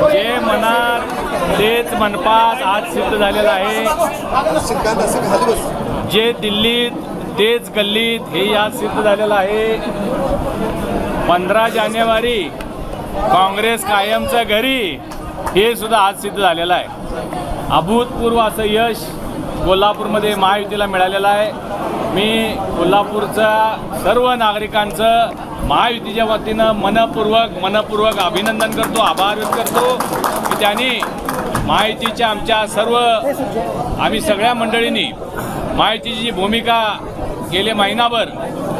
जे मनात तेच मनपात आज सिद्ध झालेलं आहे. जे दिल्लीत तेच गल्लीत हे आज सिद्ध झालेलं आहे. 15 जानेवारी काँग्रेस कायमचं घरी हे सुद्धा आज सिद्ध झालेलं आहे. अभूतपूर्व असं यश कोल्हापूरमध्ये महायुतीला मिळालेलं आहे. मी कोल्हापूरच्या सर्व नागरिकांचं महायुतीच्या वतीनं मनपूर्वक अभिनंदन करतो, आभार व्यक्त करतो की त्यांनी महायुतीच्या आमच्या आम्ही सगळ्या मंडळींनी महायुतीची जी भूमिका गेले महिनाभर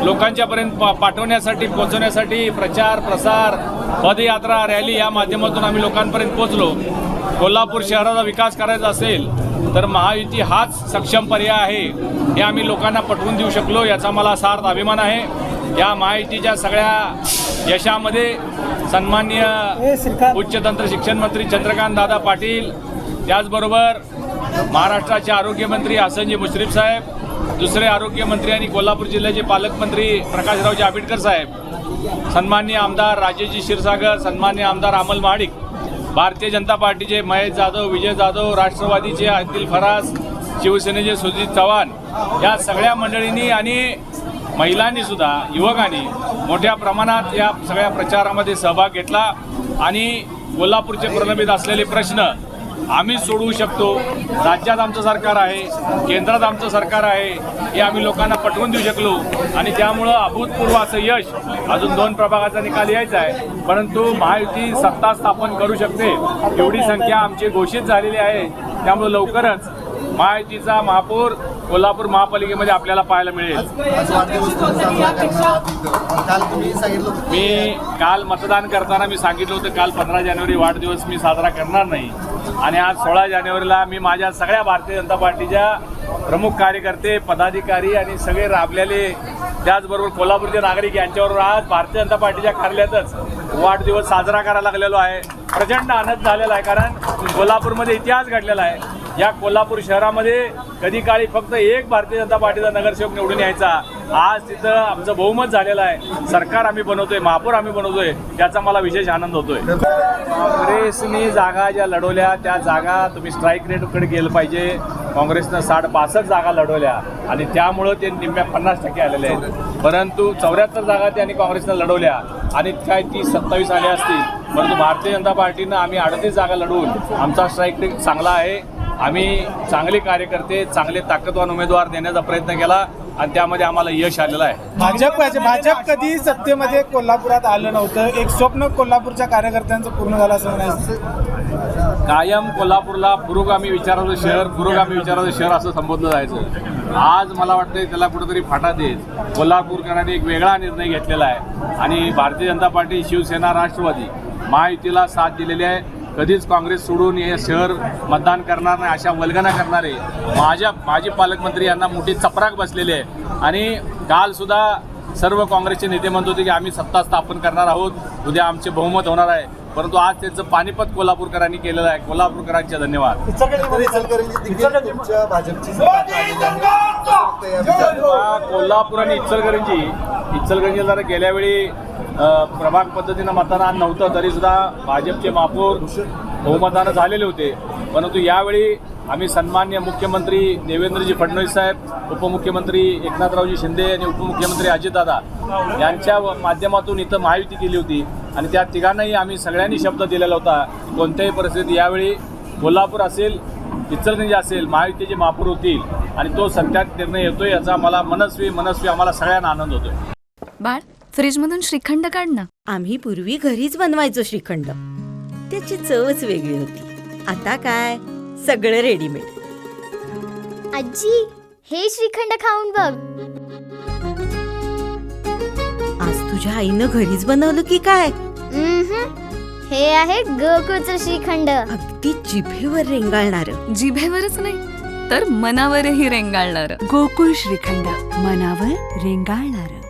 लोकांच्यापर्यंत पाठवण्यासाठी पोहोचवण्यासाठी प्रचार प्रसार पदयात्रा रॅली या माध्यमातून आम्ही लोकांपर्यंत पोहोचलो. कोल्हापूर शहराचा विकास करायचा असेल तर महायुती हाच सक्षम पर्याय आहे हे आम्ही लोकांना पटवून देऊ शकलो, याचा मला सार्थ अभिमान आहे. या महायुतीच्या सगळ्या यशामध्ये सन्माननीय उच्च तंत्र शिक्षण मंत्री चंद्रकांत दादा पाटील, त्याचबरोबर महाराष्ट्राचे आरोग्यमंत्री हसनजी मुश्रीफ साहेब, दुसरे आरोग्यमंत्री आणि कोल्हापूर जिल्ह्याचे पालकमंत्री प्रकाशरावजी आंबेडकर साहेब, सन्माननीय आमदार राजेशजी क्षीरसागर, सन्माननीय आमदार अमल महाडिक, भारतीय जनता पार्टीचे महेश जाधव, विजय जाधव, राष्ट्रवादीचे अनिल फरास, शिवसेनेचे सुजित चव्हाण, या सगळ्या मंडळींनी आणि महिलांनी सुद्धा युवकांनी मोठ्या प्रमाणात या सगळ्या प्रचारामध्ये सहभाग घेतला आणि कोल्हापूरचे प्रलंबित असलेले प्रश्न आम्ही सोडवू शकतो. राज्यात आमचं सरकार आहे, केंद्रात आमचं सरकार आहे हे आम्ही लोकांना पटवून देऊ शकलो आणि त्यामुळं अभूतपूर्व असं यश. अजून 2 प्रभागाचा निकाल यायचा आहे, परंतु महायुती सत्ता स्थापन करू शकते एवढी संख्या आमची घोषित झालेली आहे. त्यामुळे लवकरच महायुतीचा महापौर कोल्हापूर महापालिकेमध्ये आपल्याला पाहायला मिळेल. मी काल मतदान करताना मी सांगितलं होतं काल 15 जानेवारी वाढदिवस मी साजरा करणार नाही आणि आज 16 जानेवारीला मी माझ्या सगळ्या भारतीय जनता पार्टीच्या प्रमुख कार्यकर्ते पदाधिकारी आणि सगळे राबलेले त्याचबरोबर कोल्हापूरचे नागरिक यांच्याबरोबर आज भारतीय जनता पार्टीच्या कार्यालयातच वाढदिवस साजरा करायला लागलेलो आहे. प्रचंड आनंद झालेला आहे कारण कोल्हापूरमध्ये इतिहास घडलेला आहे. या कोल्हापूर शहरामध्ये कधी काळी फक्त एक भारतीय जनता पार्टीचा नगरसेवक निवडून यायचा, आज तिथं आमचं बहुमत झालेलं आहे. सरकार आम्ही बनवतोय, महापौर आम्ही बनवतोय, याचा मला विशेष आनंद होतोय. काँग्रेसने जागा ज्या लढवल्या त्या जागा तुम्ही स्ट्राईक रेटकडे गेलं पाहिजे. काँग्रेसनं 65 जागा लढवल्या आणि त्यामुळं ते निम्म्या 50% आलेले आहेत. परंतु 74 जागा त्यांनी काँग्रेसनं लढवल्या आणि काय 30-27 आल्या असतील. परंतु भारतीय जनता पार्टीनं आम्ही 38 जागा लढवून आमचा स्ट्राईक रेट चांगला आहे. आम्ही चांगले कार्यकर्ते, चांगले ताकदवान उमेदवार देण्याचा प्रयत्न केला आणि त्यामध्ये आम्हाला यश आलेलं आहे. भाजप कधी सत्तेमध्ये कोल्हापुरात आलं नव्हतं. एक स्वप्न कोल्हापूरच्या कार्यकर्त्यांचं पूर्ण झालं असं म्हणायचं. कायम कोल्हापूरला पुरोगामी विचाराचं शहर असं संबोधलं जायचं. आज मला वाटतं त्याला कुठेतरी फाटा देत कोल्हापूरकरांनी एक वेगळा निर्णय घेतलेला आहे आणि भारतीय जनता पार्टी, शिवसेना, राष्ट्रवादी महायुतीला साथ दिलेली आहे. कधीच काँग्रेस सोडून हे शहर मतदान करणार नाही अशा वल्गना करणारे माजी पालकमंत्री यांना मोठी चपराक बसलेली आहे. आणि कालसुद्धा सर्व काँग्रेसचे नेते म्हणत होते की आम्ही सत्ता स्थापन करणार आहोत, उद्या आमचे बहुमत होणार आहे. परंतु आज त्यांचं पानिपत कोल्हापूरकरांनी केलेलं आहे. कोल्हापूरकरांचे धन्यवाद. कोल्हापूर आणि इचलकरंजी जरा गेल्यावेळी प्रभाग पद्धतीनं मतदान नव्हतं तरीसुद्धा भाजपचे महापौर बहुमतानं झालेले होते. परंतु यावेळी आम्ही सन्माननीय मुख्यमंत्री देवेंद्रजी फडणवीस साहेब, उपमुख्यमंत्री एकनाथरावजी शिंदे आणि उपमुख्यमंत्री अजितदादा यांच्या माध्यमातून इथं महायुती केली होती आणि त्या तिघांनाही आम्ही सगळ्यांनी शब्द दिलेला होता कोणत्याही परिस्थितीत यावेळी कोल्हापूर असेल, इचलकरंजी असेल, महायुतीचे महापौर होतील आणि तो सत्यात निर्णय येतोय याचा मला मनस्वी आम्हाला सगळ्यांना आनंद होतोय. बाळ, फ्रीजमधून श्रीखंड काढ ना. आम्ही पूर्वी घरीच बनवायचो श्रीखंड, त्याची चवच वेगळी होती. आता काय सगळं रेडीमेड. आजी, हे श्रीखंड खाऊन बघ. आज तुझ्या आईनं घरीच बनवलं की काय? हे आहे गोकुळचं श्रीखंड. अगदी जिभेवर रेंगाळणार. जिभेवरच नाही तर मनावरही रेंगाळणार. गोकुळ श्रीखंड, मनावर रेंगाळणार.